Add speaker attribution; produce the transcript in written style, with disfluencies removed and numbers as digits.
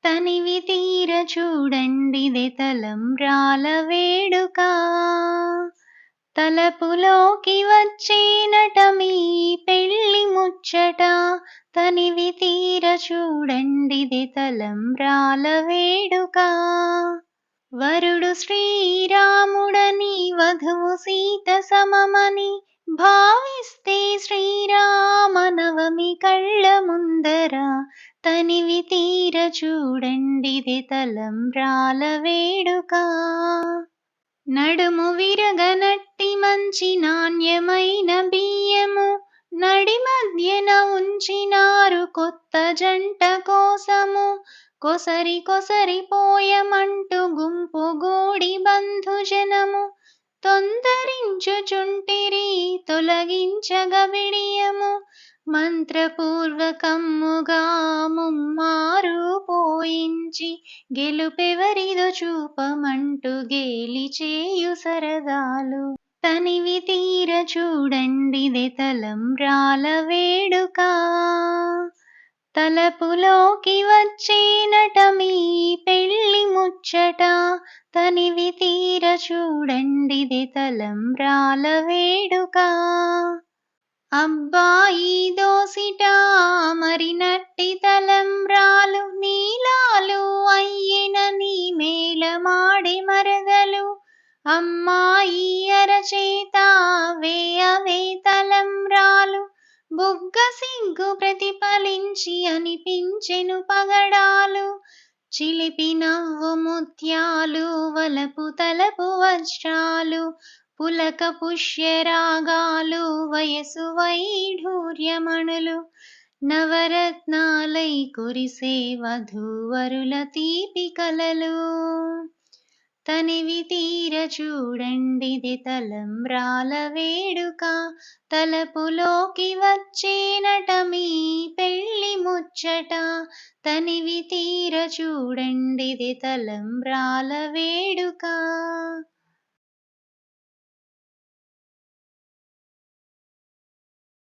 Speaker 1: తనివి తీర చూడండిదే తలంబ్రాల వేడుక. తలపులోకి వచ్చేనట మీ పెళ్లి ముచ్చట. తనివి తీర చూడండిదే తలంబ్రాల వేడుక. వరుడు శ్రీరాముడని వధువు సీత సమమని భావిస్తే శ్రీరామనవమి కళ్ళ ముందర. తనివి తీర చూడండిదే తలంబ్రాల వేడుక. నడుము విరగనట్టి మంచి నాణ్యమైన బియ్యము నడి మధ్యన ఉంచినారు కొత్త జంట కోసము. కొసరి కొసరి పోయమంటూ గుంపు గూడి బంధుజనము తొందరించుచుంటిరి తొలగించగ బిడియము. మంత్రపూర్వకమ్ముగా ముమ్మారు పోయించి గెలుపెవరిదో చూపమంటూ గేలి చేయు సరదాలు. తనివి తీర చూడండిదే తలంబ్రాల వేడుక. తలపులోకి వచ్చేనట మీ పెళ్లి ముచ్చట. తనివి తీర చూడండిదే తలంబ్రాల వేడుక. అబ్బాయి దోసిట మరినట్టి తలంబ్రాలు నీలాలు అయ్యెనని మేళమాడే మరదలు. అమ్మాయి అరచేత అవే తలంబ్రాలు బుగ్గ సిగ్గు ప్రతిఫలించి అనిపించెను పగడాలు. చిలిపి నవ్వు ముత్యాలు వలపు తలపు వజ్రాలు పులక పుష్యరాగాలు వయసు వైఢూర్యమణులు. నవరత్నాలై కురిసే వధూవరుల తీపి కలలు. తనివి తీర చూడండిదే తలంబ్రాల వేడుక. తలపులోకి వచ్చేనట మీ పెళ్లి ముచ్చట. తనివి తీర చూడండిదే తలంబ్రాల వేడుక.